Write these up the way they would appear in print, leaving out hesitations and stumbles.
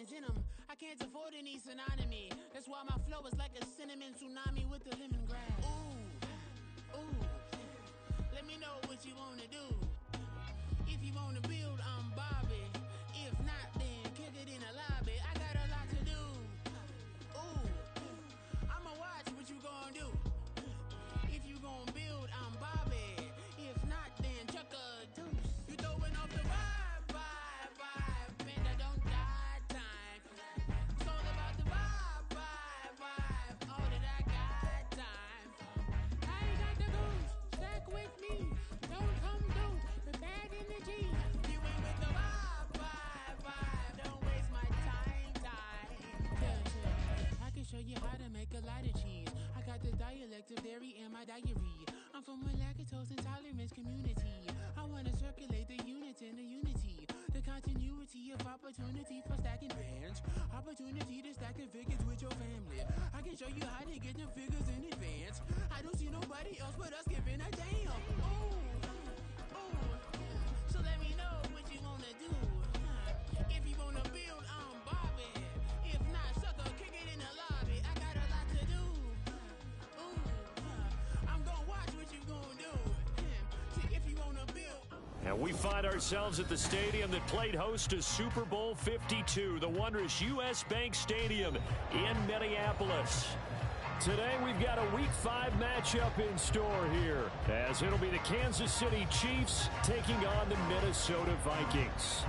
vitamins in them. I can't afford any synonymy. That's why my flow is like a cinnamon tsunami with the lemongrass. Ooh, ooh. Let me know what you wanna do. If you wanna build, I'm Bobby. If not, then kick it in the lobby. I got a lot to do. Ooh, I'ma watch what you gonna do. If you gonna build, I'm Bobby. If not, then chuck a deuce. You throwing off the vibe, man, I don't die time. It's all about the vibe, all that I got time. I ain't got the goose, stack with me. Don't come through with bad energy. You ain't with the vibe, don't waste my time. Yeah, I can show you how to make a lot of cheese. I got the dialect of dairy in my diary. I'm from a lactose intolerance community. I wanna circulate the units and the unity. The continuity of opportunity for stacking bands. Opportunity to stack the figures with your family. I can show you how to get them figures in advance. I don't see nobody else but us giving a damn. Ooh. So let me know what you wanna do. If you wanna build, I'm Bobby. If not, sucker, kick it in the lobby. I got a lot to do. I'm gonna watch what you gonna do. See if you wanna build. And we find ourselves at the stadium that played host to Super Bowl 52, the wondrous U.S. Bank Stadium in Minneapolis. Today we've got a Week 5 matchup in store here, as it'll be the Kansas City Chiefs taking on the Minnesota Vikings.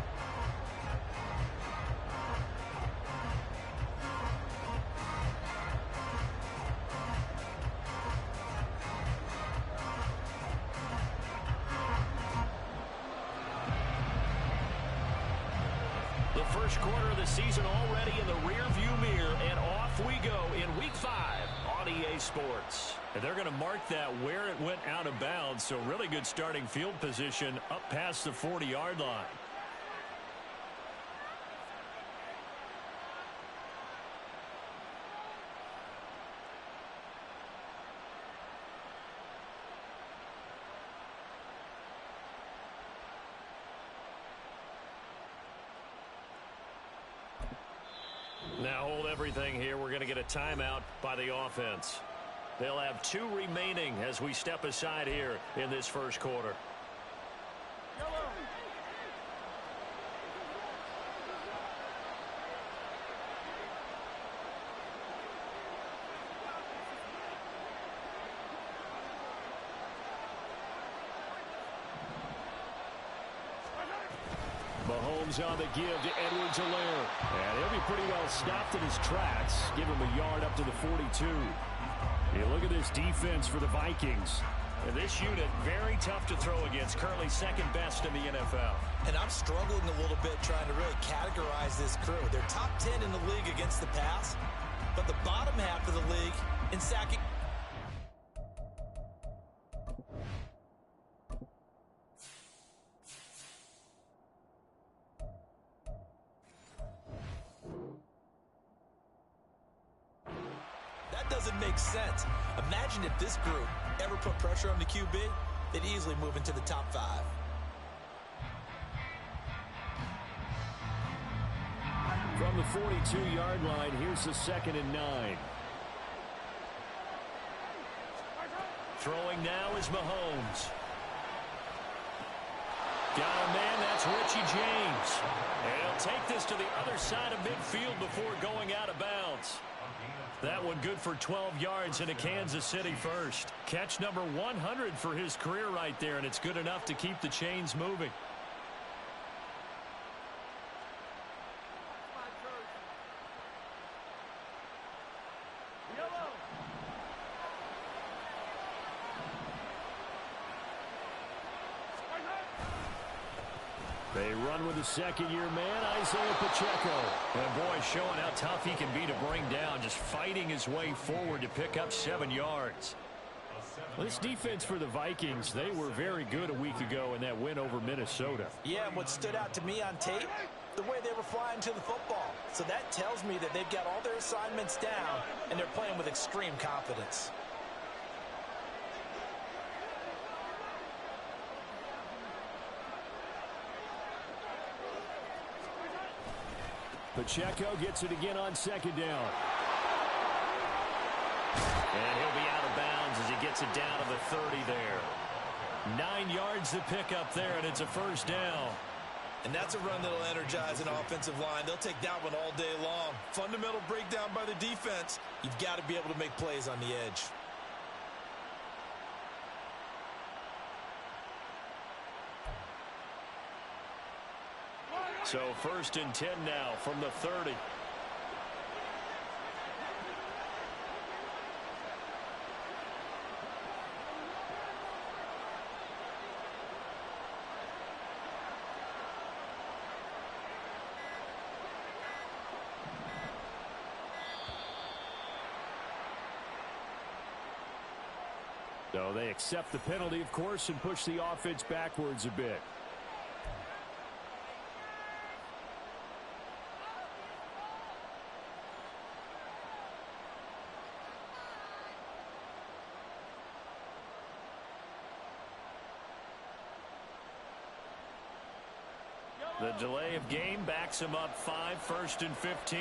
First quarter of the season already in the rearview mirror, and off we go in Week 5 on EA Sports. And they're going to mark that where it went out of bounds, so really good starting field position up past the 40-yard line. Now hold everything here. We're going to get a timeout by the offense. They'll have 2 remaining as we step aside here in this first quarter. Mahomes on the give to Edwards-Helaire. And he'll be pretty well stopped in his tracks. Give him a yard up to the 42. You look at this defense for the Vikings. And this unit, very tough to throw against. Currently second best in the NFL. And I'm struggling a little bit trying to really categorize this crew. They're top 10 in the league against the pass, but the bottom half of the league in sacking. Doesn't make sense. Imagine if this group ever put pressure on the QB, they'd easily move into the top 5. From the 42-yard line, here's the 2nd and 9. Throwing now is Mahomes. Got a man, that's Richie James. And he'll take this to the other side of midfield before going out of bounds. That one good for 12 yards in a Kansas City first. Catch number 100 for his career right there, and it's good enough to keep the chains moving. They run with the second-year man, Isaiah Pacheco. And boy, showing how tough he can be to bring down, just fighting his way forward to pick up 7 yards. Well, this defense for the Vikings, they were very good a week ago in that win over Minnesota. Yeah, and what stood out to me on tape, the way they were flying to the football. So that tells me that they've got all their assignments down, and they're playing with extreme confidence. Pacheco gets it again on second down. And he'll be out of bounds as he gets it down to the 30 there. 9 yards to pick up there, and it's a first down. And that's a run that'll energize an offensive line. They'll take that one all day long. Fundamental breakdown by the defense. You've got to be able to make plays on the edge. So 1st and 10 now from the 30. So they accept the penalty, of course, and push the offense backwards a bit. The delay of game backs him up 5, 1st and 15.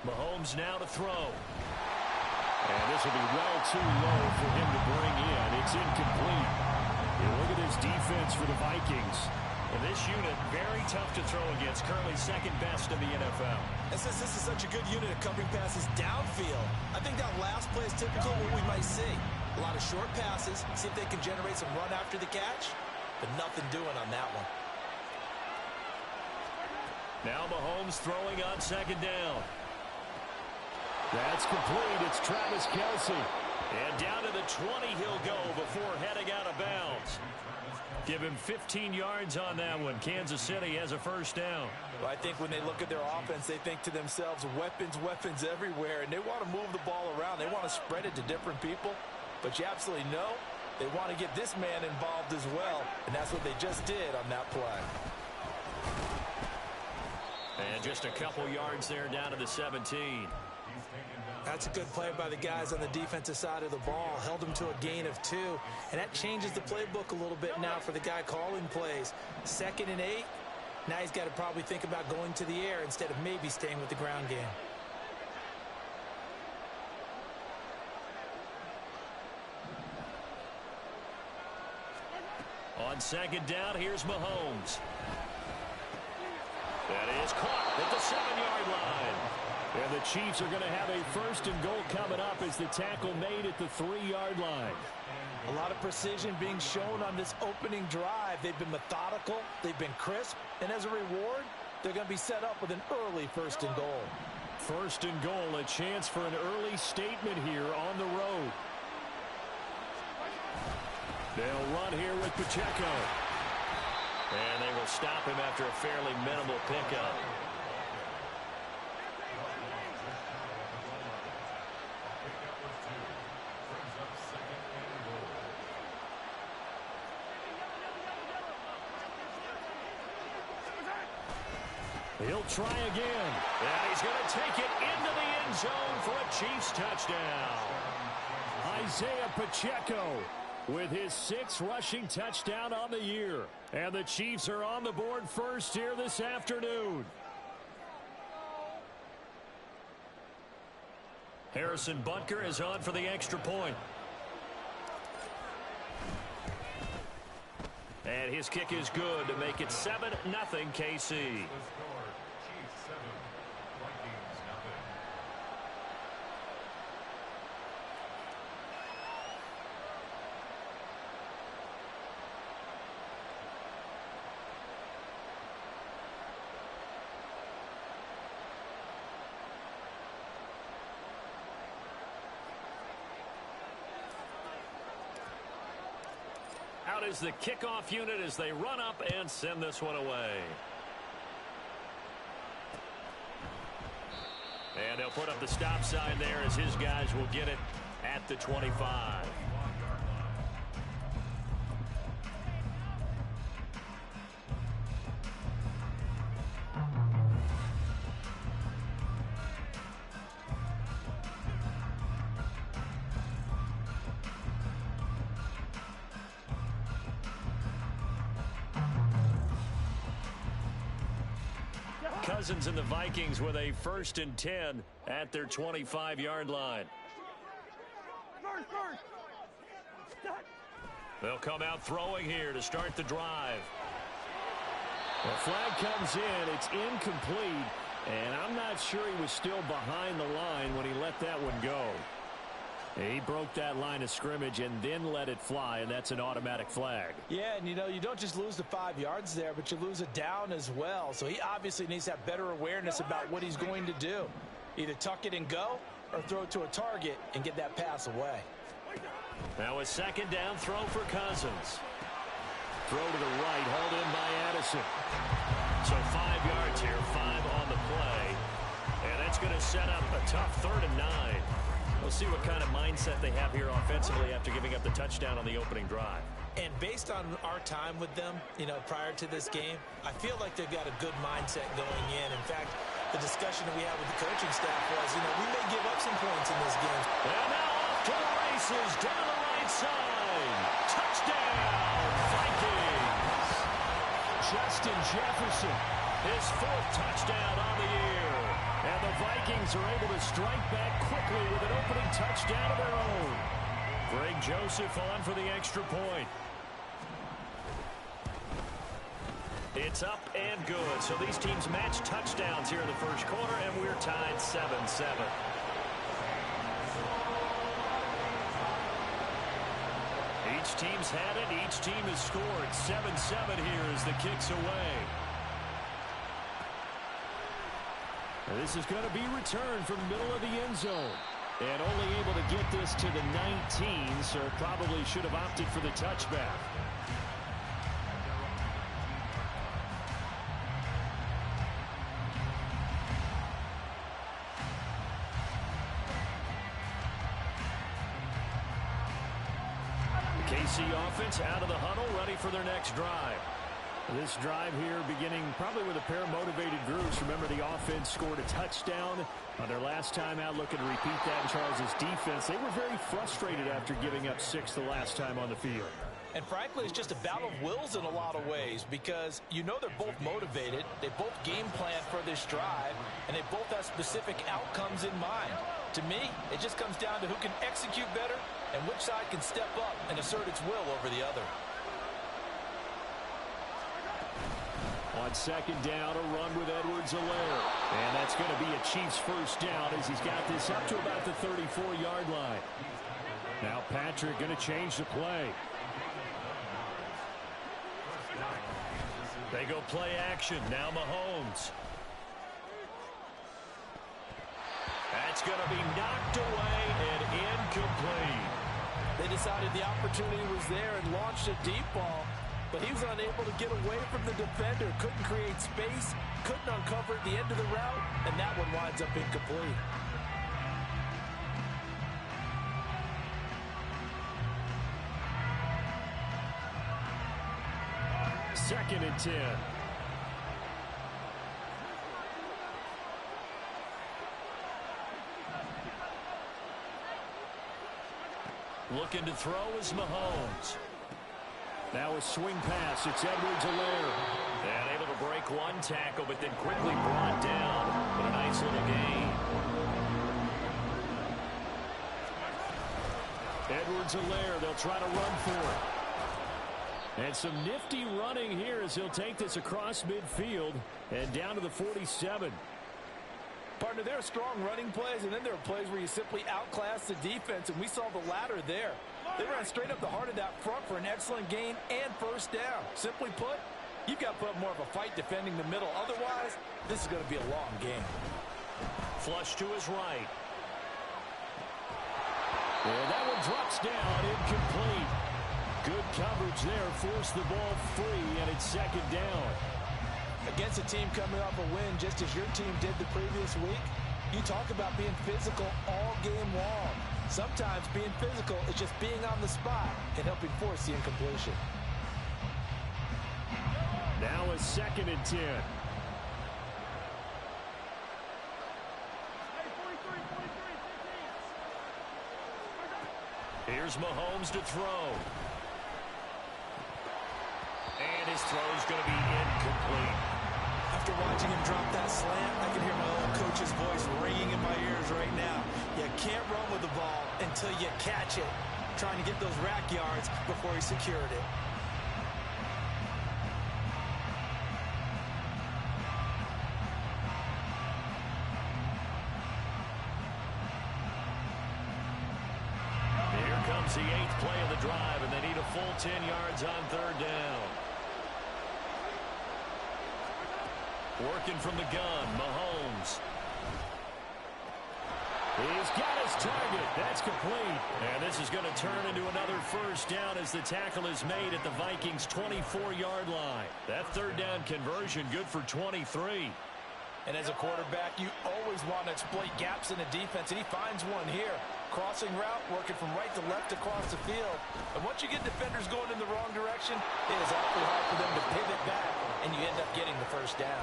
Mahomes now to throw. And this will be well too low for him to bring in. It's incomplete. And look at this defense for the Vikings. And this unit, very tough to throw against. Currently 2nd best in the NFL. And since this is such a good unit at covering passes downfield, I think that last play is typical of what we might see. A lot of short passes, see if they can generate some run after the catch, but nothing doing on that one. Now Mahomes throwing on 2nd down. That's complete. It's Travis Kelce. And down to the 20 he'll go before heading out of bounds. Give him 15 yards on that one. Kansas City has a first down. Well, I think when they look at their offense, they think to themselves, weapons, weapons everywhere, and they want to move the ball around. They want to spread it to different people. But you absolutely know they want to get this man involved as well, and that's what they just did on that play. And just a couple yards there down to the 17. That's a good play by the guys on the defensive side of the ball. Held them to a gain of 2. And that changes the playbook a little bit now for the guy calling plays. 2nd and 8. Now he's got to probably think about going to the air instead of maybe staying with the ground game. On 2nd down, here's Mahomes. That is caught at the 7-yard line. And the Chiefs are going to have a 1st and goal coming up as the tackle made at the 3-yard line. A lot of precision being shown on this opening drive. They've been methodical, they've been crisp, and as a reward, they're going to be set up with an early 1st and goal. 1st and goal, a chance for an early statement here on the road. They'll run here with Pacheco. And they will stop him after a fairly minimal pickup. He'll try again. And he's going to take it into the end zone for a Chiefs touchdown. Isaiah Pacheco with his 6th rushing touchdown on the year. And the Chiefs are on the board first here this afternoon. Harrison Butker is on for the extra point. And his kick is good to make it 7-0 KC. Out is the kickoff unit as they run up and send this one away. And they'll put up the stop sign there as his guys will get it at the 25. Cousins and the Vikings with a 1st and 10 at their 25-yard line. They'll come out throwing here to start the drive. The flag comes in. It's incomplete. And I'm not sure he was still behind the line when he let that one go. He broke that line of scrimmage and then let it fly, and that's an automatic flag. Yeah, and you know, you don't just lose the 5 yards there, but you lose a down as well. So he obviously needs to have better awareness about what he's going to do. Either tuck it and go or throw it to a target and get that pass away. Now a 2nd down throw for Cousins. Throw to the right, hauled in by Addison. So 5 yards here, 5 on the play. And that's going to set up a tough 3rd and 9. We'll see what kind of mindset they have here offensively after giving up the touchdown on the opening drive. And based on our time with them, you know, prior to this game, I feel like they've got a good mindset going in. In fact, the discussion that we had with the coaching staff was, you know, we may give up some points in this game. And now off to the races, down the right side. Touchdown, Vikings. Justin Jefferson, his 4th touchdown on the year. And the Vikings are able to strike back quickly with an opening touchdown of their own. Greg Joseph on for the extra point. It's up and good. So these teams match touchdowns here in the 1st quarter, and we're tied 7-7. Each team's had it. Each team has scored. 7-7 here as the kick's away. And this is going to be returned from the middle of the end zone. And only able to get this to the 19, so probably should have opted for the touchback. The KC offense out of the huddle, ready for their next drive. This drive here beginning probably with a pair of motivated groups. Remember, the offense scored a touchdown on their last time out, looking to repeat that in Charles' defense. They were very frustrated after giving up 6 the last time on the field. And frankly, it's just a battle of wills in a lot of ways because you know they're both motivated. They both game plan for this drive, and they both have specific outcomes in mind. To me, it just comes down to who can execute better and which side can step up and assert its will over the other. On 2nd down, a run with Edwards-Helaire. And that's going to be a Chiefs 1st down as he's got this up to about the 34-yard line. Now Patrick going to change the play. They go play action. Now Mahomes. That's going to be knocked away and incomplete. They decided the opportunity was there and launched a deep ball. But he was unable to get away from the defender. Couldn't create space. Couldn't uncover at the end of the route. And that one winds up incomplete. Second and 10. Looking to throw is Mahomes. Now a swing pass. It's Edwards-Helaire. And able to break one tackle, but then quickly brought down with a nice little gain. Edwards-Helaire, they'll try to run for it. And some nifty running here as he'll take this across midfield and down to the 47. Partner, there are strong running plays, and then there are plays where you simply outclass the defense, and we saw the latter there. They ran straight up the heart of that front for an excellent gain and 1st down. Simply put, you've got to put up more of a fight defending the middle. Otherwise, this is going to be a long game. Flush to his right. And that one drops down, incomplete. Good coverage there, forced the ball free, and it's 2nd down. Against a team coming off a win, just as your team did the previous week, you talk about being physical all game long. Sometimes being physical is just being on the spot and helping force the incompletion. Now a 2nd and 10. Here's Mahomes to throw. And his throw is going to be incomplete. I After watching him drop that slant, I can hear my old coach's voice ringing in my ears right now. You can't run with the ball until you catch it. Trying to get those rack yards before he secured it. Here comes the 8th play of the drive, and they need a full 10 yards on 3rd down. Working from the gun, Mahomes. He's got his target. That's complete. And this is going to turn into another 1st down as the tackle is made at the Vikings' 24-yard line. That 3rd down conversion good for 23. And as a quarterback, you always want to exploit gaps in the defense, and he finds one here. Crossing route, working from right to left across the field. And once you get defenders going in the wrong direction, it is awfully hard for them to pivot back, and you end up getting the 1st down.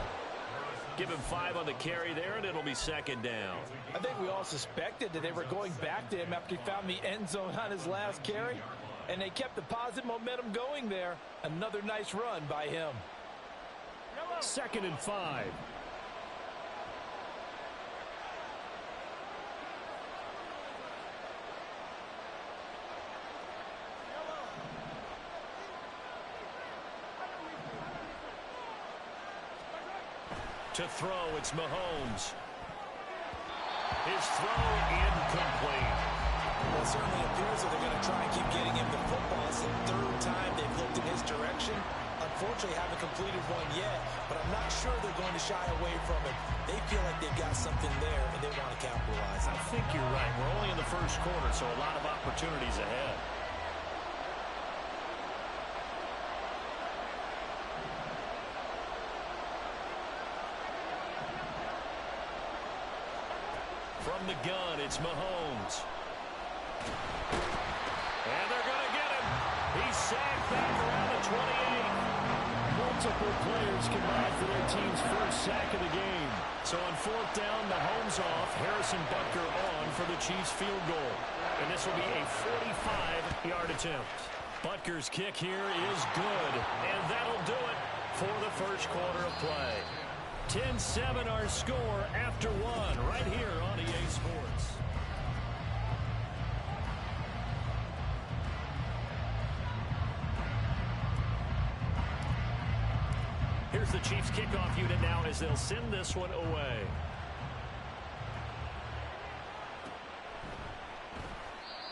Give him 5 on the carry there, and it'll be 2nd down. I think we all suspected that they were going back to him after he found the end zone on his last carry, and they kept the positive momentum going there. Another nice run by him. 2nd and 5. To throw, it's Mahomes. His throw incomplete. Well, it certainly appears that they're going to try and keep getting him the football. It's the 3rd time they've looked in his direction. Unfortunately, haven't completed one yet, but I'm not sure they're going to shy away from it. They feel like they've got something there, and they want to capitalize. I think you're right. We're only in the 1st quarter, so a lot of opportunities ahead. From the gun, it's Mahomes. And they're going to get him. He's sacked back around the 28. Multiple players combined for their team's 1st sack of the game. So on 4th down, Mahomes off, Harrison Butker on for the Chiefs field goal. And this will be a 45-yard attempt. Butker's kick here is good. And that'll do it for the 1st quarter of play. 10-7 our score after 1 right here on EA Sports. Here's the Chiefs kickoff unit now as they'll send this one away.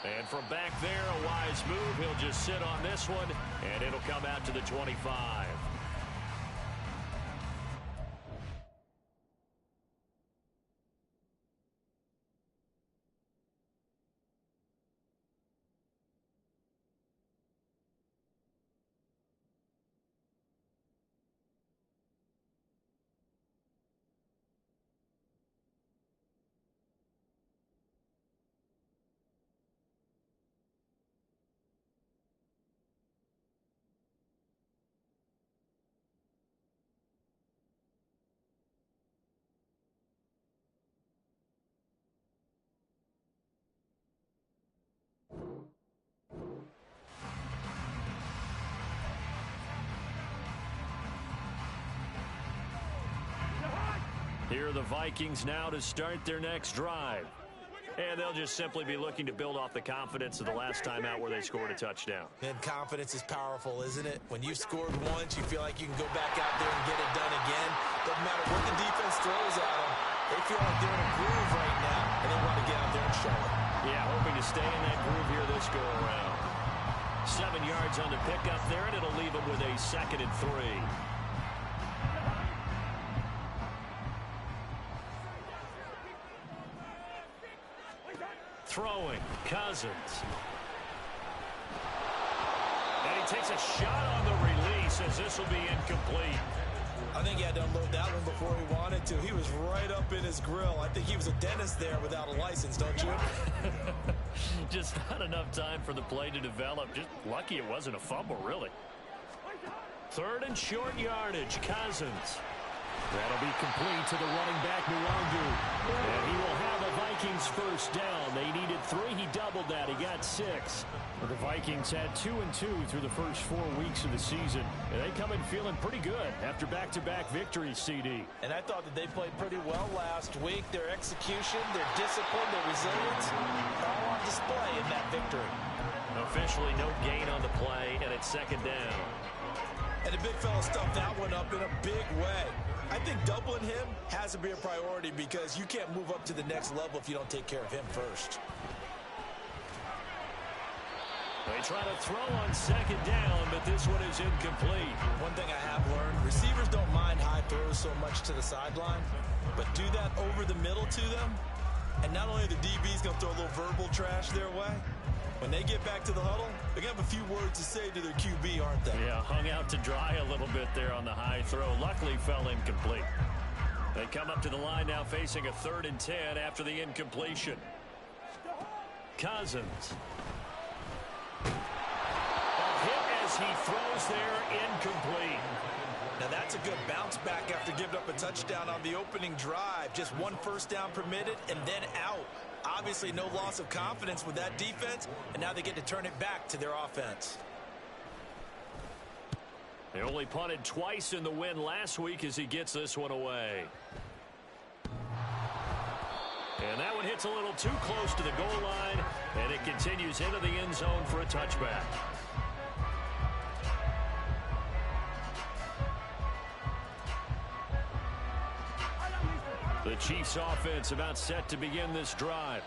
And from back there, a wise move. He'll just sit on this one, and it'll come out to the 25. Here are the Vikings now to start their next drive. And they'll just simply be looking to build off the confidence of the last time out where they scored a touchdown. And confidence is powerful, isn't it? When you've scored once, you feel like you can go back out there and get it done again. Doesn't matter what the defense throws at them. They feel like they're in a groove right now, and they want to get out there and show it. Yeah, hoping to stay in that groove here this go-around. 7 yards on the pickup there, and it'll leave them with a 2nd and 3. Throwing, Cousins. And he takes a shot on the release as this will be incomplete. I think he had to unload that one before he wanted to. He was right up in his grill. I think he was a dentist there without a license, don't you? Just not enough time for the play to develop. Just lucky it wasn't a fumble, really. 3rd and short yardage, Cousins. That'll be complete to the running back, Nwangu. And he will have a Vikings 1st down down. They needed 3. He doubled that. He got 6. The Vikings had 2-2 through the first 4 weeks of the season. And they come in feeling pretty good after back-to-back victories, CD. And I thought that they played pretty well last week. Their execution, their discipline, their resilience, all on display in that victory. Officially no gain on the play, and it's second down. And the big fella stuffed that one up in a big way. I think doubling him has to be a priority because you can't move up to the next level if you don't take care of him first. They try to throw on second down, but this one is incomplete. One thing I have learned, receivers don't mind high throws so much to the sideline, but do that over the middle to them, and not only are the DBs going to throw a little verbal trash their way, when they get back to the huddle, they're going to have a few words to say to their QB, aren't they? Yeah, hung out to dry a little bit there on the high throw. Luckily fell incomplete. They come up to the line now facing a 3rd and 10 after the incompletion. Cousins. A hit as he throws there, incomplete. Now that's a good bounce back after giving up a touchdown on the opening drive. Just 1 first down permitted and then out. Obviously no loss of confidence with that defense, and now they get to turn it back to their offense. They only punted twice in the win last week as he gets this one away. And that one hits a little too close to the goal line, and it continues into the end zone for a touchback. The Chiefs offense about set to begin this drive.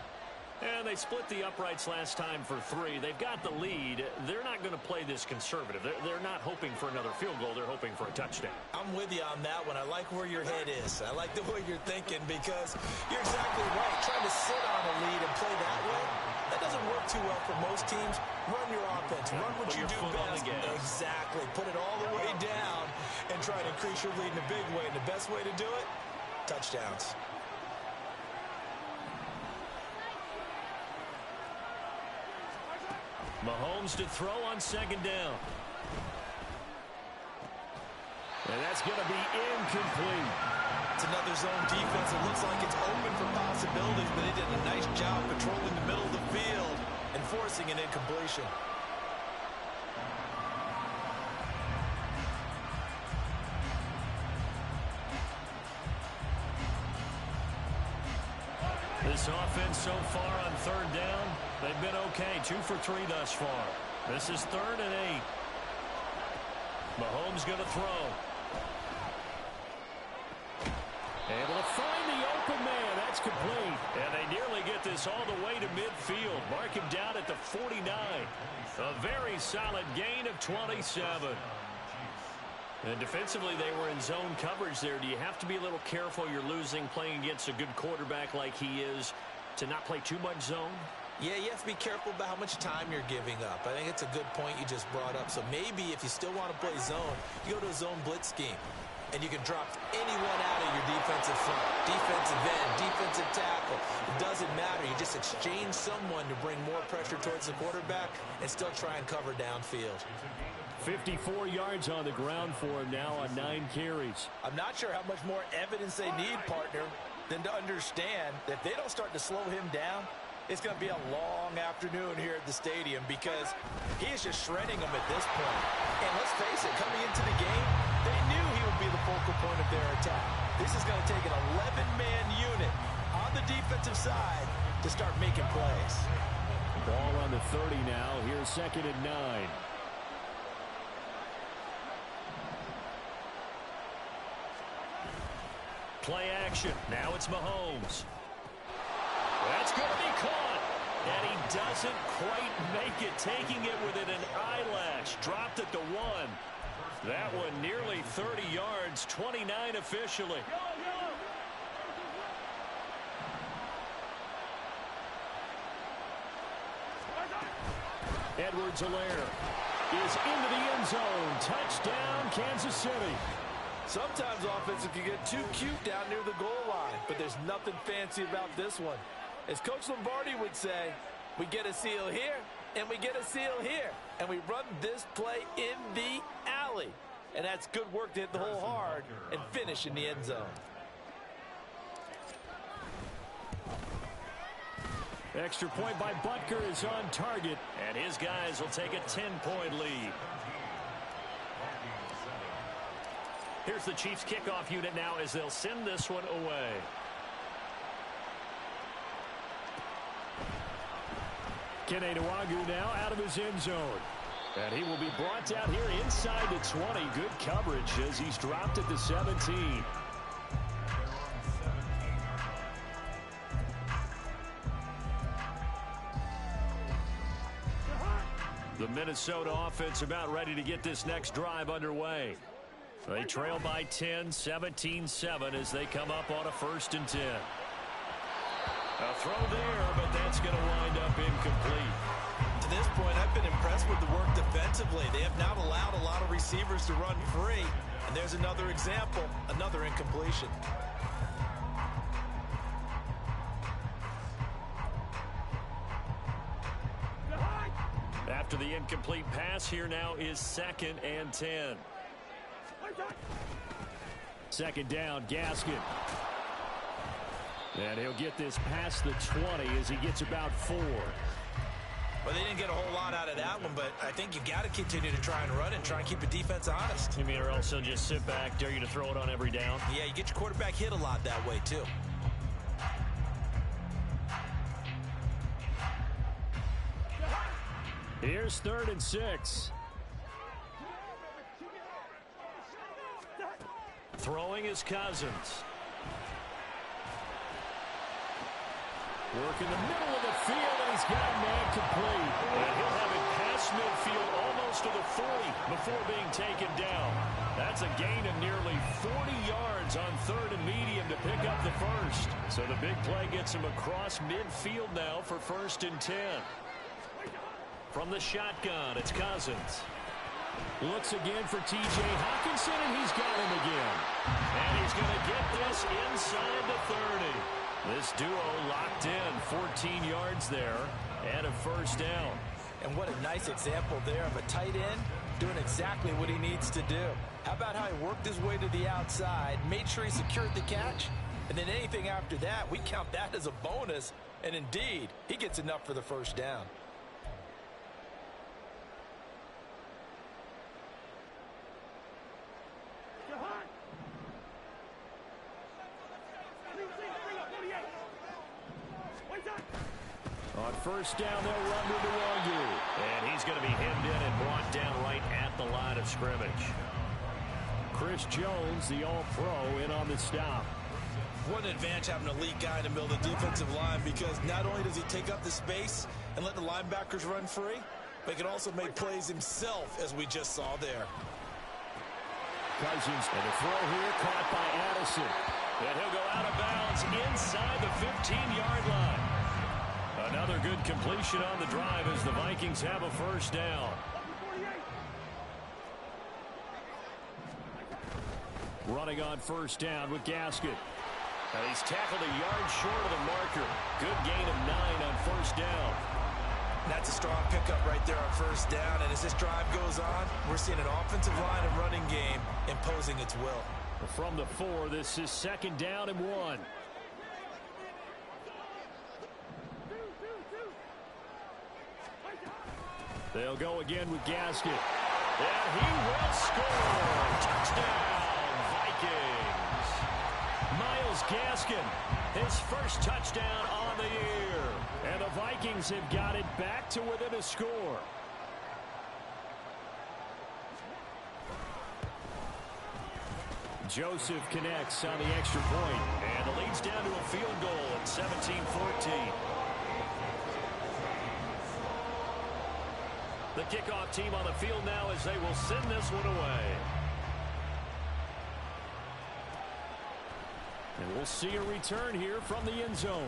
And they split the uprights last time for 3. They've got the lead. They're not going to play this conservative. They're not hoping for another field goal. They're hoping for a touchdown. I'm with you on that one. I like where your head is. I like the way you're thinking because you're exactly right. Trying to sit on a lead and play that way, that doesn't work too well for most teams. Run your offense. Run what you do best. Exactly. Put it all the way down and try to increase your lead in a big way. And the best way to do it, touchdowns. Mahomes to throw on second down. And that's going to be incomplete. It's another zone defense. It looks like it's open for possibilities, but they did a nice job patrolling the middle of the field and forcing an incompletion. This offense so far on 3rd down, they've been okay. 2 for 3 thus far. This is 3rd and 8. Mahomes going to throw. Able to find the open man. That's complete. And they nearly get this all the way to midfield. Mark him down at the 49. A very solid gain of 27. And defensively, they were in zone coverage there. Do you have to be a little careful? You're losing playing against a good quarterback like he is to not play too much zone? Yeah, you have to be careful about how much time you're giving up. I think it's a good point you just brought up. So maybe if you still want to play zone, you go to a zone blitz scheme. And you can drop anyone out of your defensive front, defensive end, defensive tackle. It doesn't matter. You just exchange someone to bring more pressure towards the quarterback and still try and cover downfield. 54 yards on the ground for him now on 9 carries. I'm not sure how much more evidence they need, partner, than to understand that if they don't start to slow him down, it's going to be a long afternoon here at the stadium because he is just shredding them at this point. And let's face it, coming into the game, they knew he would be the focal point of their attack. This is going to take an 11-man unit on the defensive side to start making plays. Ball on the 30 now. Here's 2nd and 9. Play action. Now it's Mahomes. That's going to be caught. And he doesn't quite make it. Taking it within an eyelash. Dropped at the 1. That one nearly 30 yards. 29 officially. Edwards-Helaire is into the end zone. Touchdown, Kansas City. Sometimes offenses can get too cute down near the goal line, but there's nothing fancy about this one. As Coach Lombardi would say, we get a seal here, and we get a seal here, and we run this play in the alley. And that's good work to hit the hole hard and finish in the end zone. Extra point by Butker is on target. And his guys will take a 10-point lead. Here's the Chiefs kickoff unit now as they'll send this one away. Kene Nwangwu now out of his end zone. And he will be brought down here inside the 20. Good coverage as he's dropped at the 17. The Minnesota offense about ready to get this next drive underway. They trail by 10, 17-7 as they come up on a 1st and 10. A throw there, but that's going to wind up incomplete. To this point, I've been impressed with the work defensively. They have not allowed a lot of receivers to run free. And there's another example, another incompletion. After the incomplete pass, here now is 2nd and 10. 2nd down, Gaskin. And he'll get this past the 20 as he gets about 4. Well, they didn't get a whole lot out of that one, but I think you got to continue to try and run and try and keep the defense honest. You mean or else they'll just sit back, dare you to throw it on every down? Yeah, you get your quarterback hit a lot that way, too. Here's 3rd and 6. Throwing is Cousins. Work in the middle of the field, and he's got a man complete. And he'll have it past midfield almost to the 40 before being taken down. That's a gain of nearly 40 yards on 3rd and medium to pick up the 1st. So the big play gets him across midfield now for 1st and 10. From the shotgun, it's Cousins. Looks again for T.J. Hawkinson, and he's got him again. And he's going to get this inside the 30. This duo locked in, 14 yards there, and a 1st down. And what a nice example there of a tight end doing exactly what he needs to do. How about how he worked his way to the outside, made sure he secured the catch, and then anything after that, we count that as a bonus. And indeed, he gets enough for the 1st down. On 1st down, they'll run to Nwangwu. And he's going to be hemmed in and brought down right at the line of scrimmage. Chris Jones, the all-pro, in on the stop. What an advantage having an elite guy in the middle of the defensive line, because not only does he take up the space and let the linebackers run free, but he can also make plays himself, as we just saw there. Cousins, and the throw here caught by Addison. And he'll go out of bounds inside the 15-yard line. Another good completion on the drive as the Vikings have a 1st down. Running on 1st down with Gaskin. And he's tackled a yard short of the marker. Good gain of 9 on 1st down. That's a strong pickup right there on 1st down. And as this drive goes on, we're seeing an offensive line and running game imposing its will. From the 4, this is 2nd down and 1. They'll go again with Gaskin. And he will score. Touchdown, Vikings. Myles Gaskin, his 1st touchdown on the year. And the Vikings have got it back to within a score. Joseph connects on the extra point. And the lead's down to a field goal at 17-14. The kickoff team on the field now as they will send this one away. And we'll see a return here from the end zone.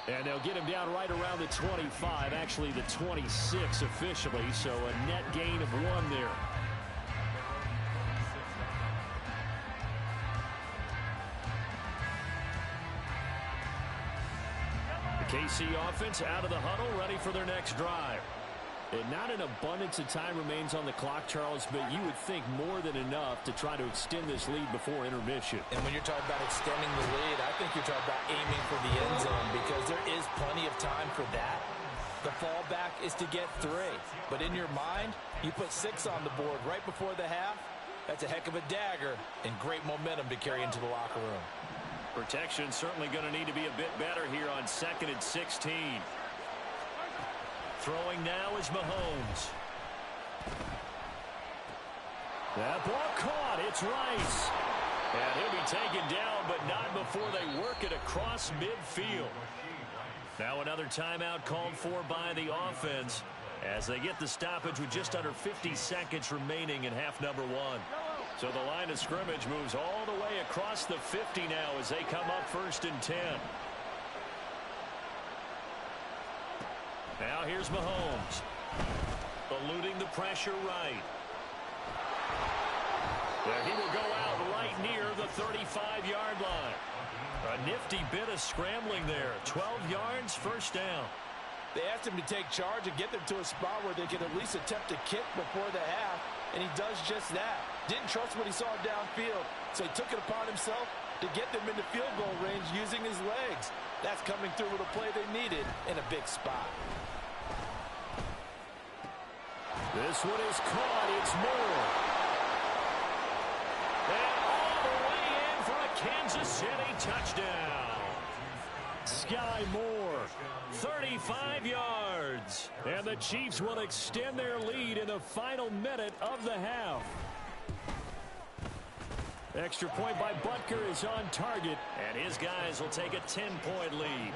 And they'll get him down right around the 25, actually the 26 officially, so a net gain of 1 there. The KC offense out of the huddle, ready for their next drive. And not an abundance of time remains on the clock, Charles, but you would think more than enough to try to extend this lead before intermission. And when you're talking about extending the lead, I think you're talking about aiming for the end zone because there is plenty of time for that. The fallback is to get 3. But in your mind, you put 6 on the board right before the half. That's a heck of a dagger and great momentum to carry into the locker room. Protection certainly going to need to be a bit better here on 2nd and 16. Throwing now is Mahomes. That ball caught. It's Rice. And he'll be taken down, but not before they work it across midfield. Now another timeout called for by the offense as they get the stoppage with just under 50 seconds remaining in half number 1. So the line of scrimmage moves all the way across the 50 now as they come up 1st and 10. Now here's Mahomes. Eluding the pressure right. He will go out right near the 35-yard line. A nifty bit of scrambling there. 12 yards, 1st down. They asked him to take charge and get them to a spot where they could at least attempt to kick before the half, and he does just that. Didn't trust what he saw downfield, so he took it upon himself to get them into field goal range using his legs. That's coming through with a play they needed in a big spot. This one is caught. It's Moore. And all the way in for a Kansas City touchdown. Sky Moore, 35 yards. And the Chiefs will extend their lead in the final minute of the half. Extra point by Butker is on target. And his guys will take a 10-point lead.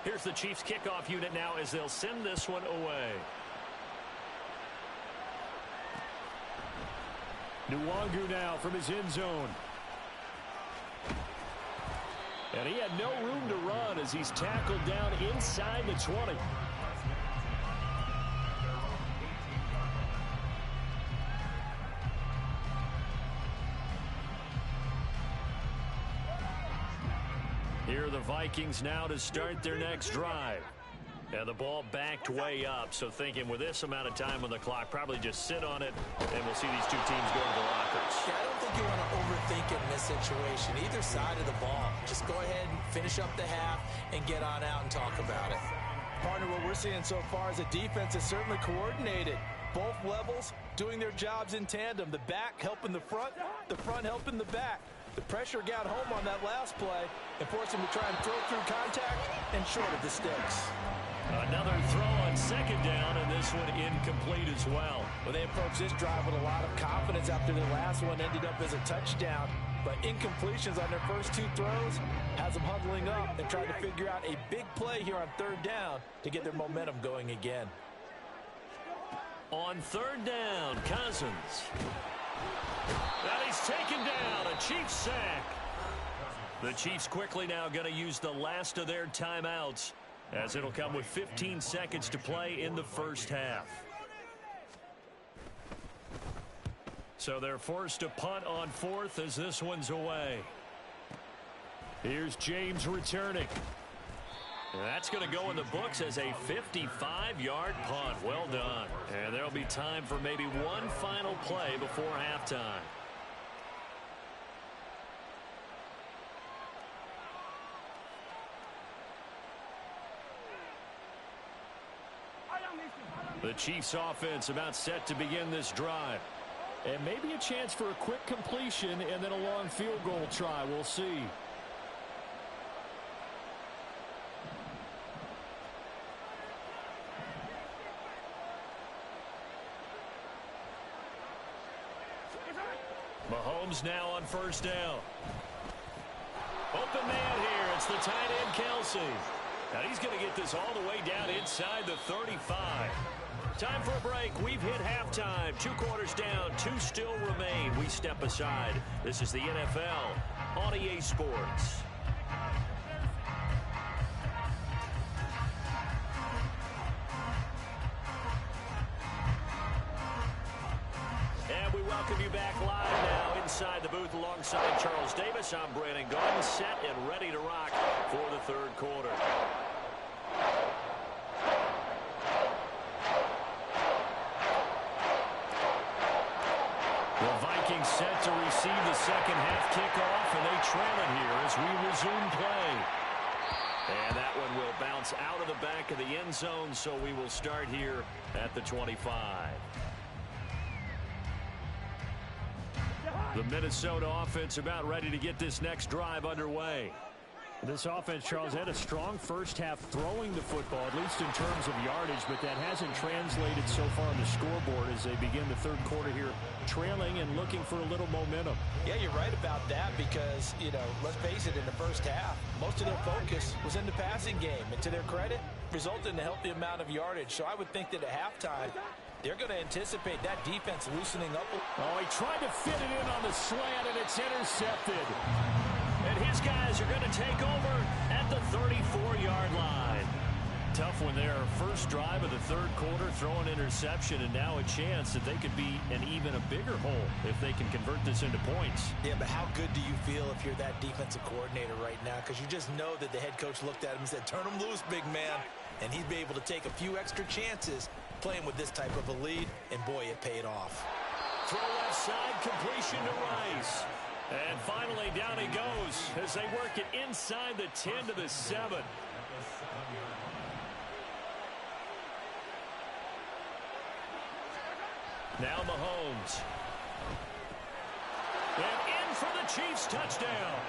Here's the Chiefs kickoff unit now as they'll send this one away. Nwangu now from his end zone. And he had no room to run as he's tackled down inside the 20. Here are the Vikings now to start their next drive. And the ball backed way up, so thinking with this amount of time on the clock, probably just sit on it, and we'll see these two teams go to the lockers. Yeah, I don't think you want to overthink it in this situation. Either side of the ball. Just go ahead and finish up the half and get on out and talk about it. Partner, what we're seeing so far is the defense is certainly coordinated. Both levels doing their jobs in tandem. The back helping the front helping the back. The pressure got home on that last play and forced him to try and throw through contact and short of the sticks. Another throw on 2nd down, and this one incomplete as well. Well, they approached this drive with a lot of confidence after their last one ended up as a touchdown. But incompletions on their first 2 throws has them huddling up and trying to figure out a big play here on 3rd down to get their momentum going again. On 3rd down, Cousins. And he's taken down, a Chiefs sack. The Chiefs quickly now going to use the last of their timeouts, as it'll come with 15 seconds to play in the first half. So they're forced to punt on 4th as this one's away. Here's James returning. And that's going to go in the books as a 55-yard punt. Well done. And there'll be time for maybe one final play before halftime. The Chiefs offense about set to begin this drive. And maybe a chance for a quick completion and then a long field goal try. We'll see. Mahomes now on 1st down. Open man here. It's the tight end, Kelsey. Now he's going to get this all the way down inside the 35. Time for a break. We've hit halftime. 2 quarters down. 2 still remain. We step aside. This is the NFL on EA Sports. welcome you back live now inside the booth alongside Charles Davis. I'm Brandon Gaudin, set and ready to rock for the third quarter. The Vikings set to receive the second half kickoff, and they trail it here as we resume play. And that one will bounce out of the back of the end zone, so we will start here at the 25. The Minnesota offense about ready to get this next drive underway. This offense, Charles, had a strong first half throwing the football, at least in terms of yardage, but that hasn't translated so far on the scoreboard as they begin the third quarter here, trailing and looking for a little momentum. Yeah, you're right about that because, let's face it, in the first half, most of their focus was in the passing game. And to their credit, resulted in a healthy amount of yardage. So I would think that at halftime, they're going to anticipate that defense loosening up. Oh, he tried to fit it in on the slant, and it's intercepted. And his guys are going to take over at the 34-yard line. Tough one there. First drive of the third quarter, throw an interception, and now a chance that they could be an even a bigger hole if they can convert this into points. Yeah, but how good do you feel if you're that defensive coordinator right now? Because you just know that the head coach looked at him and said, turn him loose, big man. And he'd be able to take a few extra chances playing with this type of a lead, and boy, it paid off. Throw left side, completion to Rice. And finally, down he goes as they work it inside the 10 to the 7. Now Mahomes. And in for the Chiefs touchdown.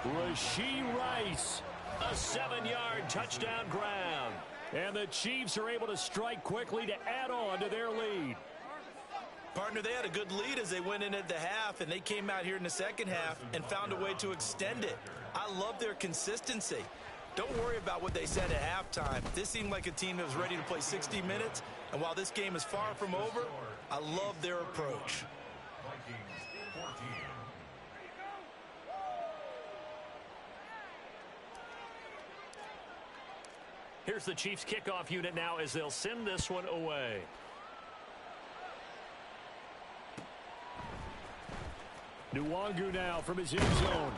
Rashee Rice, a 7-yard touchdown ground. And the Chiefs are able to strike quickly to add on to their lead. Partner, they had a good lead as they went in at the half, and they came out here in the second half and found a way to extend it. I love their consistency. Don't worry about what they said at halftime. This seemed like a team that was ready to play 60 minutes, and while this game is far from over, I love their approach. Here's the Chiefs kickoff unit now as they'll send this one away. Nwangu now from his end zone.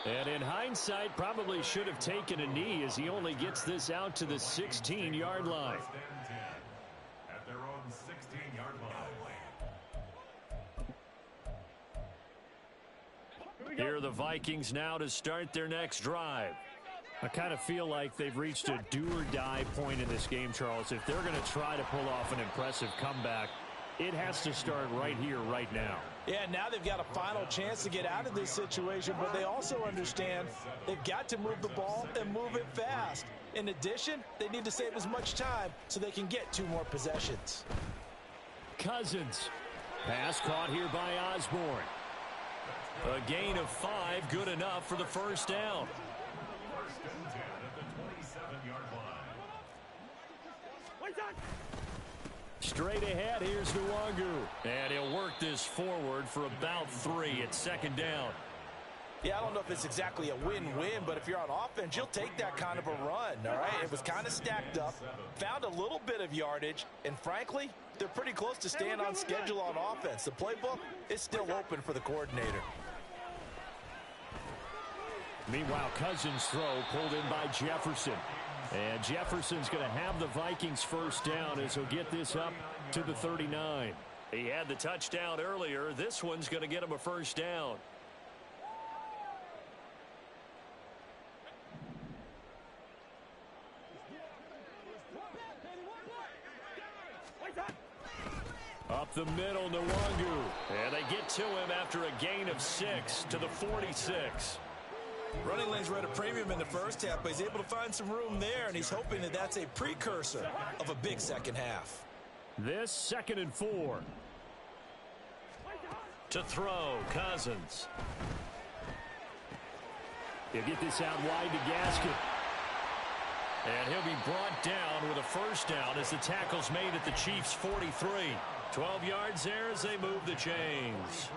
And in hindsight, probably should have taken a knee as he only gets this out to the 16-yard line. At their own 16-yard line. Here are the Vikings now to start their next drive. I kind of feel like they've reached a do-or-die point in this game, Charles. If they're going to try to pull off an impressive comeback, it has to start right here, right now. Yeah, now they've got a final chance to get out of this situation, but they also understand they've got to move the ball and move it fast. In addition, they need to save as much time so they can get 2 more possessions. Cousins. Pass caught here by Osborne. A gain of 5, good enough for the first down. First and 10 at the 27-yard line. Straight ahead, here's Nwangu. And he'll work this forward for about 3 at second down. Yeah, I don't know if it's exactly a win-win, but if you're on offense, you'll take that kind of a run, all right? It was kind of stacked up, found a little bit of yardage, and frankly, they're pretty close to staying on schedule on offense. The playbook is still open for the coordinator. Meanwhile, Cousins' throw pulled in by Jefferson. And Jefferson's going to have the Vikings first down as he'll get this up to the 39. He had the touchdown earlier. This one's going to get him a first down. Up the middle, Nwangu. And they get to him after a gain of 6 to the 46. Running lanes were at a premium in the first half, but he's able to find some room there, and he's hoping that that's a precursor of a big second half. This 2nd and 4. To throw, Cousins. He'll get this out wide to Gaskin. And he'll be brought down with a first down as the tackle's made at the Chiefs' 43. 12 yards there as they move the chains.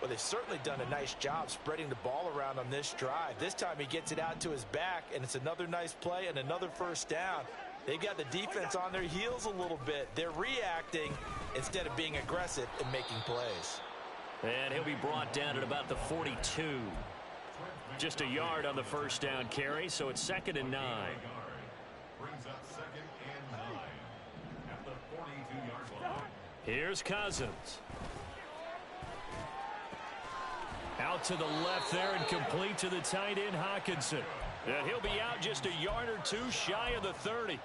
Well, they've certainly done a nice job spreading the ball around on this drive. This time he gets it out to his back, and it's another nice play and another first down. They've got the defense on their heels a little bit. They're reacting instead of being aggressive and making plays. And he'll be brought down at about the 42. Just a yard on the first down carry, so it's 2nd and 9. Brings up 2nd and 9 at the 42-yard line. Here's Cousins. Out to the left there and complete to the tight end, Hockenson. And he'll be out just a yard or two shy of the 30.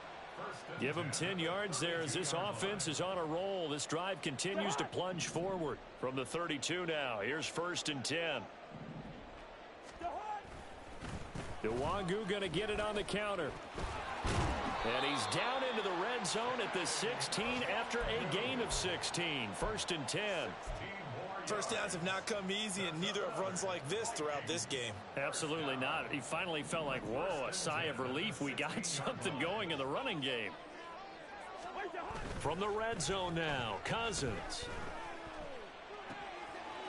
Give him 10 yards there as this offense is on a roll. This drive continues to plunge forward from the 32 now. Here's 1st and 10. Nwangu going to get it on the counter. And he's down into the red zone at the 16 after a gain of 16. 1st and 10. First downs have not come easy, and neither have runs like this throughout this game. Absolutely not. He finally felt like, whoa, a sigh of relief. We got something going in the running game. From the red zone now, Cousins.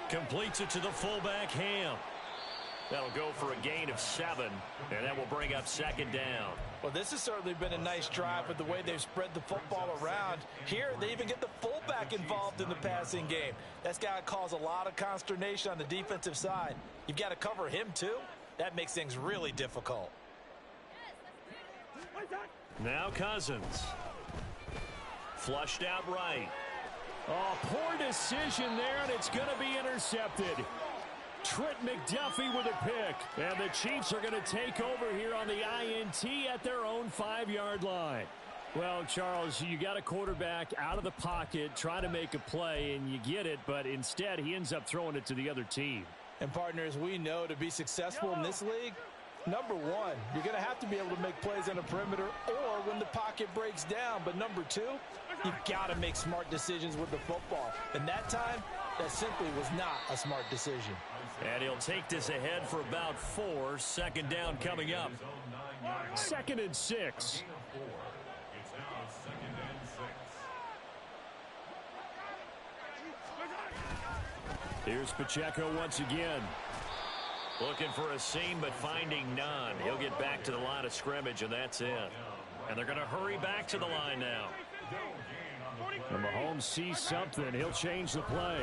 Completes it to the fullback, Ham. That'll go for a gain of 7, and that will bring up 2nd down. Well, this has certainly been a nice drive with the way they've spread the football around. Here, they even get the fullback involved in the passing game. That's got to cause a lot of consternation on the defensive side. You've got to cover him, too. That makes things really difficult. Now Cousins. Flushed out right. Oh, poor decision there, and it's going to be intercepted. Trent McDuffie with a pick. And the Chiefs are going to take over here on the INT at their own 5-yard line. Well, Charles, you got a quarterback out of the pocket, trying to make a play, and you get it, but instead he ends up throwing it to the other team. And partners, we know to be successful in this league, number one, you're going to have to be able to make plays on the perimeter or when the pocket breaks down. But number two, you've got to make smart decisions with the football. And that time, that simply was not a smart decision. And he'll take this ahead for about 4. 2nd down coming up. 2nd and 6. It's now 2nd and 6. Here's Pacheco once again. Looking for a seam, but finding none. He'll get back to the line of scrimmage, and that's it. And they're going to hurry back to the line now. And Mahomes sees something. He'll change the play.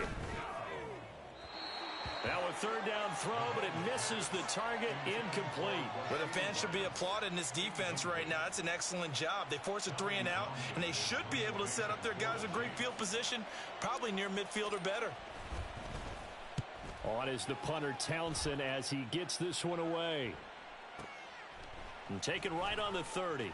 Now a 3rd down throw, but it misses the target, incomplete. But the fans should be applauded in this defense right now. It's an excellent job. They force a 3 and out, and they should be able to set up their guys in great field position, probably near midfield or better. On is the punter Townsend as he gets this one away. And taken right on the 30.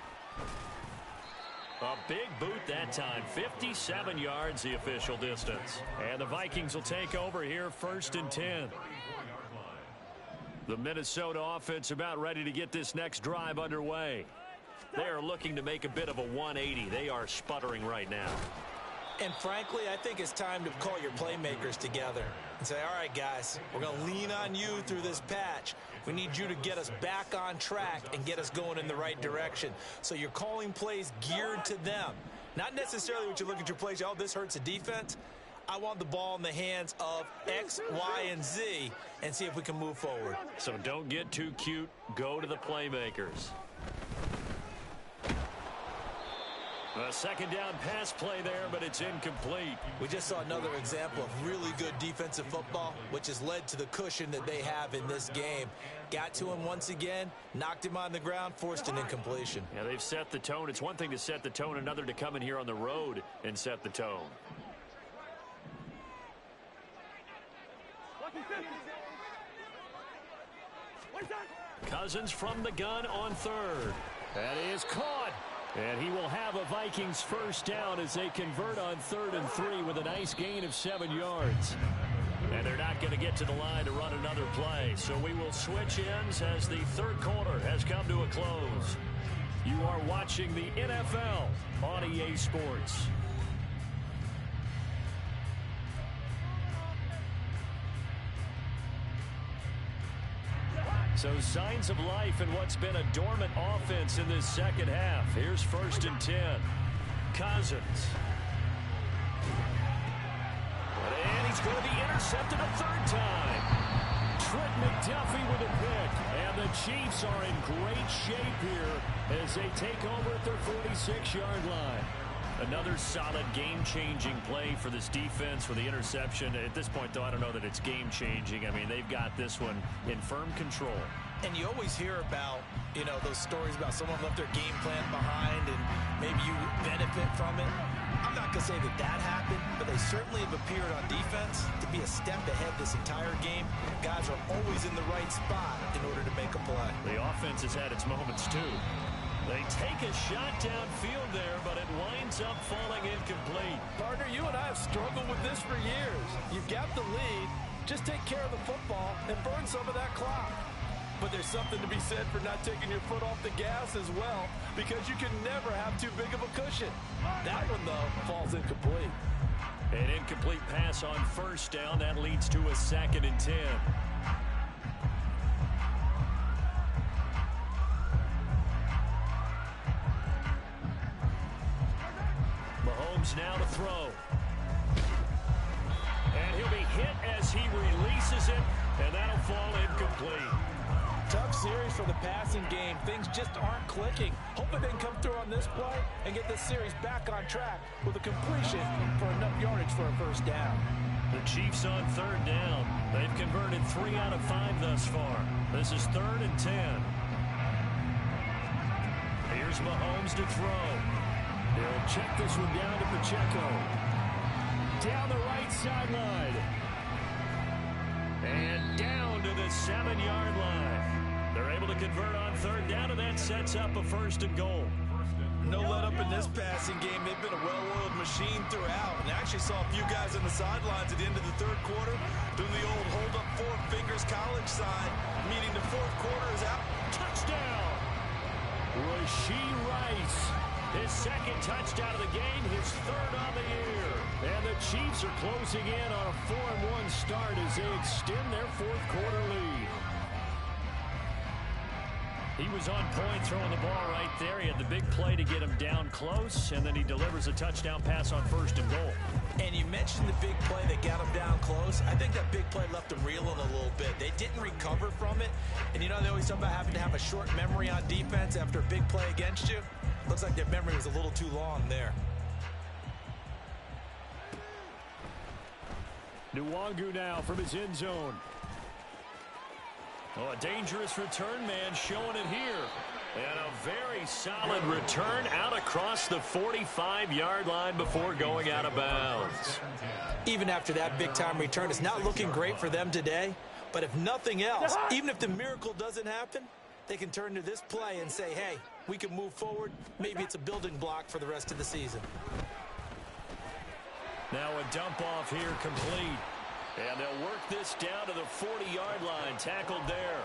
A big boot that time. 57 yards the official distance. And the Vikings will take over here 1st and 10. The Minnesota offense about ready to get this next drive underway. They are looking to make a bit of a 180. They are sputtering right now. And frankly, I think it's time to call your playmakers together and say, all right, guys, we're going to lean on you through this patch. We need you to get us back on track and get us going in the right direction. So you're calling plays geared to them. Not necessarily what you look at your plays, oh, this hurts the defense. I want the ball in the hands of X, Y, and Z and see if we can move forward. So don't get too cute. Go to the playmakers. A 2nd down pass play there, but it's incomplete. We just saw another example of really good defensive football, which has led to the cushion that they have in this game. Got to him once again, knocked him on the ground, forced an incompletion. Yeah, they've set the tone. It's one thing to set the tone, another to come in here on the road and set the tone. Cousins from the gun on 3rd. That is caught. And he will have a Vikings 1st down as they convert on 3rd and 3 with a nice gain of 7 yards. And they're not going to get to the line to run another play. So we will switch ends as the 3rd quarter has come to a close. You are watching the NFL on EA Sports. So signs of life in what's been a dormant offense in this 2nd half. Here's 1st and 10. Cousins. And he's going to be intercepted a 3rd time. Trent McDuffie with a pick. And the Chiefs are in great shape here as they take over at their 46-yard line. Another solid game-changing play for this defense with the interception. At this point, though, I don't know that it's game-changing. I mean, they've got this one in firm control. And you always hear about, those stories about someone left their game plan behind and maybe you benefit from it. I'm not going to say that happened, but they certainly have appeared on defense to be a step ahead this entire game. Guys are always in the right spot in order to make a play. The offense has had its moments, too. They take a shot downfield there, but it winds up falling incomplete. Partner, you and I have struggled with this for years. You've got the lead. Just take care of the football and burn some of that clock. But there's something to be said for not taking your foot off the gas as well, because you can never have too big of a cushion. That one, though, falls incomplete. An incomplete pass on first down. That leads to a 2nd and 10. Mahomes now to throw. And he'll be hit as he releases it, and that'll fall incomplete. Tough series for the passing game. Things just aren't clicking. Hoping they can come through on this play and get this series back on track with a completion for enough yardage for a first down. The Chiefs on 3rd down. They've converted 3 out of 5 thus far. This is 3rd and 10. Here's Mahomes to throw. He'll check this one down to Pacheco. Down the right sideline. And down to the 7-yard line. They're able to convert on 3rd down, and that sets up a 1st and goal. No let up in this passing game. They've been a well-oiled machine throughout. And actually saw a few guys on the sidelines at the end of the 3rd quarter doing the old hold up 4 fingers college sign, meaning the 4th quarter is out. Touchdown! Rashee Rice. His 2nd touchdown of the game, his 3rd on the year. And the Chiefs are closing in on a 4-1 start as they extend their 4th quarter lead. He was on point throwing the ball right there. He had the big play to get him down close, and then he delivers a touchdown pass on 1st and goal. And you mentioned the big play that got him down close. I think that big play left him reeling a little bit. They didn't recover from it. And they always talk about having to have a short memory on defense after a big play against you. Looks like their memory was a little too long there. Nwangu now from his end zone. Oh, a dangerous return man showing it here. And a very solid return out across the 45-yard line before going out of bounds. Even after that big-time return, it's not looking great for them today. But if nothing else, even if the miracle doesn't happen, they can turn to this play and say, hey, we can move forward. Maybe it's a building block for the rest of the season. Now a dump off here complete. And they'll work this down to the 40-yard line. Tackled there.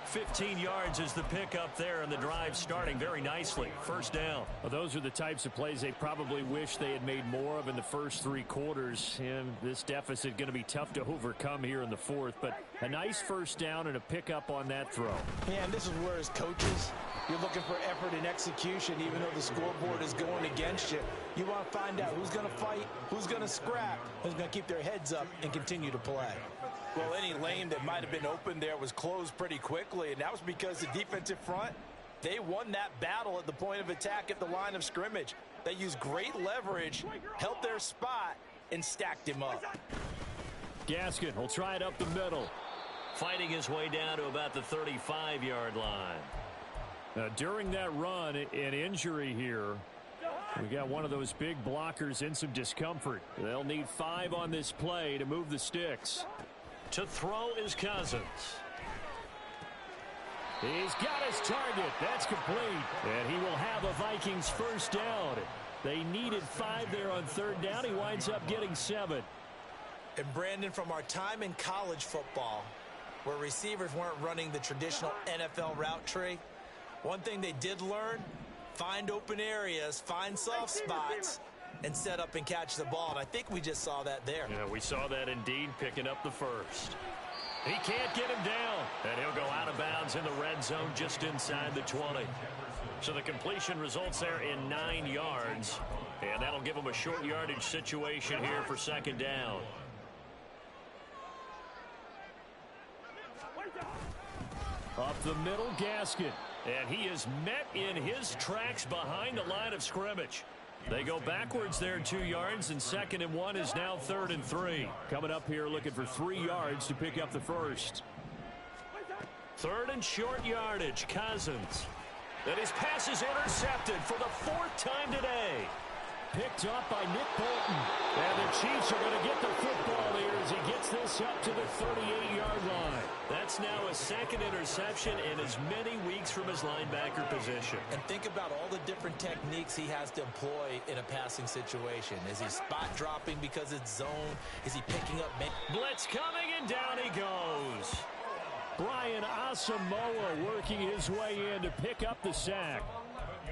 15 yards is the pickup there, and the drive starting very nicely. 1st down. Well, those are the types of plays they probably wish they had made more of in the first 3 quarters. And this deficit going to be tough to overcome here in the 4th. But a nice 1st down and a pickup on that throw. Yeah, and this is where as coaches, you're looking for effort and execution, even though the scoreboard is going against you. You want to find out who's going to fight, who's going to scrap, who's going to keep their heads up and continue to play. Well, any lane that might have been open there was closed pretty quickly, and that was because the defensive front, they won that battle at the point of attack at the line of scrimmage. They used great leverage, held their spot, and stacked him up. Gaskin will try it up the middle. Fighting his way down to about the 35-yard line. During that run, an injury here. We got one of those big blockers in some discomfort. They'll need 5 on this play to move the sticks. To throw is Cousins. He's got his target. That's complete. And he will have a Vikings 1st down. They needed 5 there on 3rd down. He winds up getting 7. And Brandon, from our time in college football, where receivers weren't running the traditional NFL route tree, one thing they did learn, find open areas, find soft spots, and set up and catch the ball. And I think we just saw that there. Yeah, we saw that indeed, picking up the 1st. He can't get him down. And he'll go out of bounds in the red zone just inside the 20. So the completion results there in 9 yards. And that'll give him a short yardage situation here for 2nd down. Up the middle, Gaskin. And he is met in his tracks behind the line of scrimmage. They go backwards there 2 yards, and 2nd and 1 is now 3rd and 3. Coming up here looking for 3 yards to pick up the first. 3rd and short yardage, Cousins. And his pass is intercepted for the 4th time today. Picked up by Nick Bolton. And the Chiefs are going to get the football here as he gets this up to the 38-yard line. That's now a 2nd interception in as many weeks from his linebacker position. And think about all the different techniques he has to employ in a passing situation. Is he spot dropping because it's zone? Is he picking up? Blitz coming, and down he goes. Brian Asamoah working his way in to pick up the sack.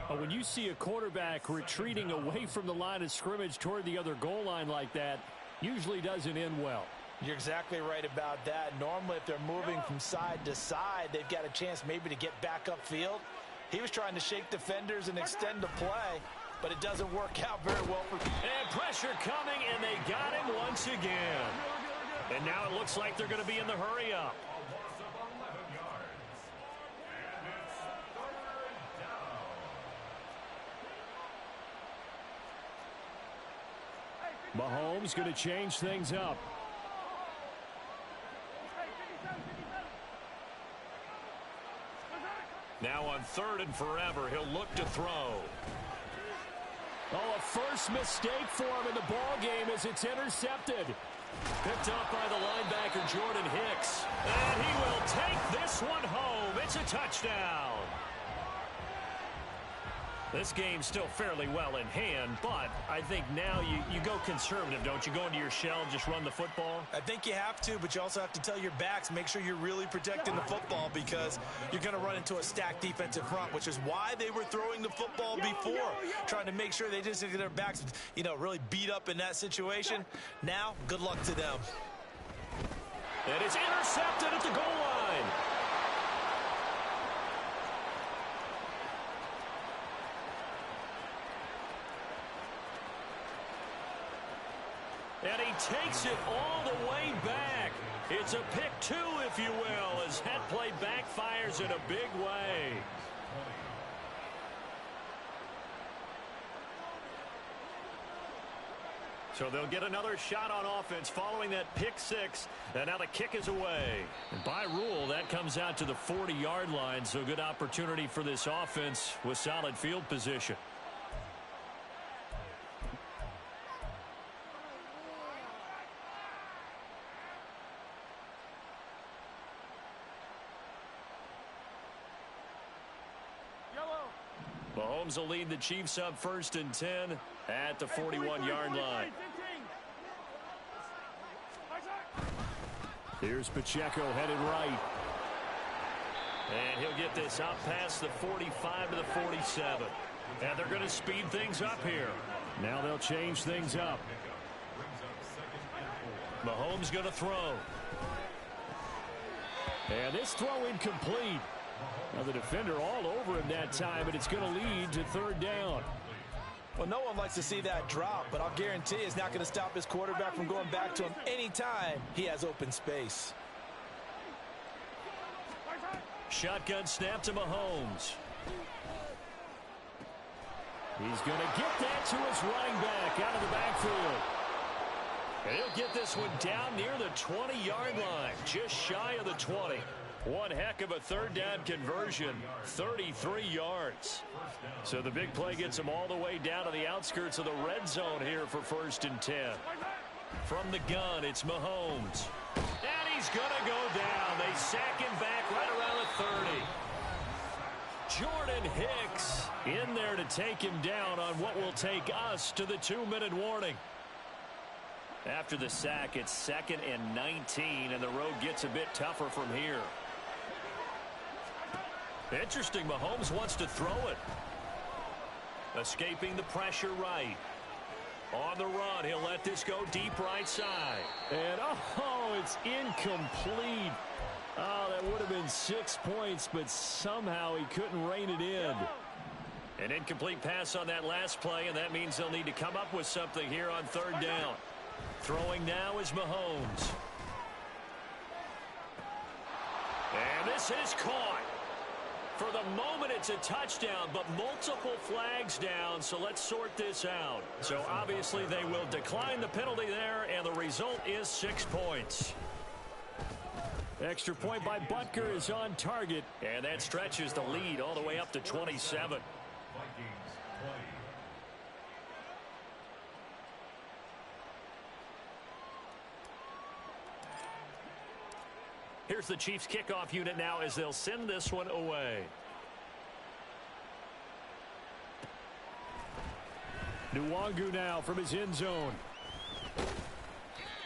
When you see a quarterback retreating away from the line of scrimmage toward the other goal line like that, usually doesn't end well. You're exactly right about that. Normally, if they're moving from side to side, they've got a chance maybe to get back upfield. He was trying to shake defenders and extend the play, but it doesn't work out very well for him. And pressure coming, and they got him once again. And now it looks like they're going to be in the hurry-up. Mahomes going to change things up. Now on 3rd and forever, he'll look to throw. Oh, a first mistake for him in the ball game as it's intercepted. Picked up by the linebacker, Jordan Hicks. And he will take this one home. It's a touchdown. This game's still fairly well in hand, but I think now you go conservative, don't you? Go into your shell and just run the football? I think you have to, but you also have to tell your backs, make sure you're really protecting the football because you're going to run into a stacked defensive front, which is why they were throwing the football before, trying to make sure they just get their backs, really beat up in that situation. Now, good luck to them. And it's intercepted at the goal line. And he takes it all the way back. It's a pick 2, if you will, as that play backfires in a big way. So they'll get another shot on offense following that pick 6. And now the kick is away. And by rule, that comes out to the 40-yard line. So good opportunity for this offense with solid field position. Mahomes will lead the Chiefs up 1st and 10 at the 41-yard line. Here's Pacheco headed right. And he'll get this out past the 45 to the 47. And they're going to speed things up here. Now they'll change things up. Mahomes going to throw. And this throw incomplete. Now the defender all over him that time, and it's going to lead to 3rd down. Well, no one likes to see that drop, but I'll guarantee it's not going to stop his quarterback from going back to him anytime he has open space. Shotgun snap to Mahomes. He's going to get that to his running back out of the backfield. And he'll get this one down near the 20-yard line, just shy of the 20. One heck of a 3rd down conversion, 33 yards. So the big play gets him all the way down to the outskirts of the red zone here for 1st and 10. From the gun, it's Mahomes. And he's going to go down. They sack him back right around the 30. Jordan Hicks in there to take him down on what will take us to the 2-minute warning. After the sack, it's 2nd and 19, and the road gets a bit tougher from here. Interesting, Mahomes wants to throw it. Escaping the pressure right. On the run, he'll let this go deep right side. And, it's incomplete. Oh, that would have been 6 points, but somehow he couldn't rein it in. An incomplete pass on that last play, and that means they'll need to come up with something here on 3rd down. Throwing now is Mahomes. And this is caught. For the moment, it's a touchdown, but multiple flags down, so let's sort this out. So obviously they will decline the penalty there, and the result is 6 points. Extra point by Butker is on target, and that stretches the lead all the way up to 27. Vikings 20. Here's the Chiefs kickoff unit now as they'll send this one away. Nwangu now from his end zone.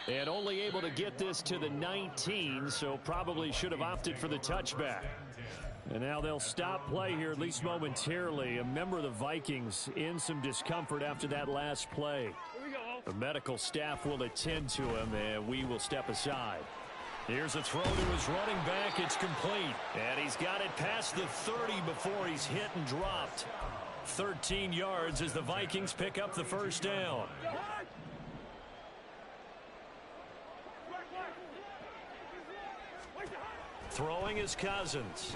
And only able to get this to the 19, so probably should have opted for the touchback. And now they'll stop play here, at least momentarily. A member of the Vikings in some discomfort after that last play. The medical staff will attend to him, and we will step aside. Here's a throw to his running back. It's complete. And he's got it past the 30 before he's hit and dropped. 13 yards as the Vikings pick up the first down. Throwing is Cousins.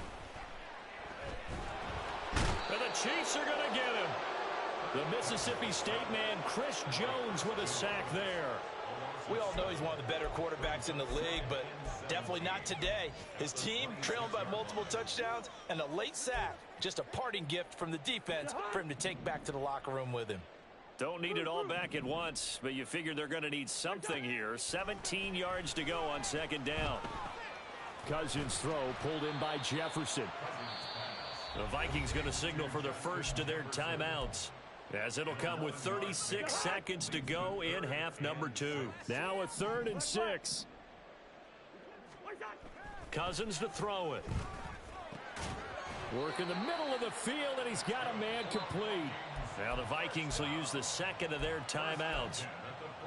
And the Chiefs are going to get him. The Mississippi State man, Chris Jones, with a sack there. We all know he's one of the better quarterbacks in the league, but definitely not today. His team trailing by multiple touchdowns and a late sack. Just a parting gift from the defense for him to take back to the locker room with him. Don't need it all back at once, but you figure they're going to need something here. 17 yards to go on second down. Cousins' throw pulled in by Jefferson. The Vikings going to signal for the first of their timeouts, as it'll come with 36 seconds to go in half number 2. Now a 3rd and 6. Cousins to throw it. Work in the middle of the field, and he's got a man complete. Now the Vikings will use the second of their timeouts.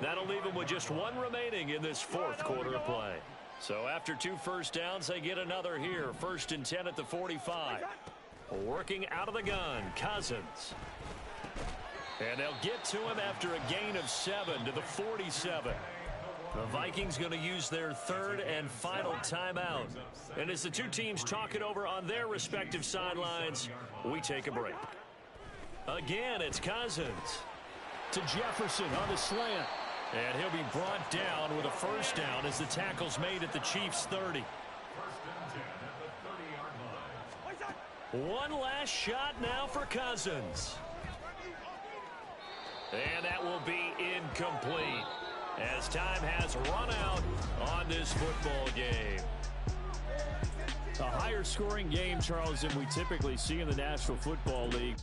That'll leave them with just one remaining in this fourth quarter of play. So after 2 first downs, they get another here. 1st and 10 at the 45. Working out of the gun, Cousins. And they'll get to him after a gain of 7 to the 47. The Vikings going to use their 3rd and final timeout. And as the two teams talk it over on their respective sidelines, we take a break. Again, it's Cousins to Jefferson on the slant. And he'll be brought down with a first down as the tackle's made at the Chiefs' 30. 1st and 10 at the 30-yard line. One last shot now for Cousins. And that will be incomplete as time has run out on this football game. A higher scoring game, Charles, than we typically see in the National Football League.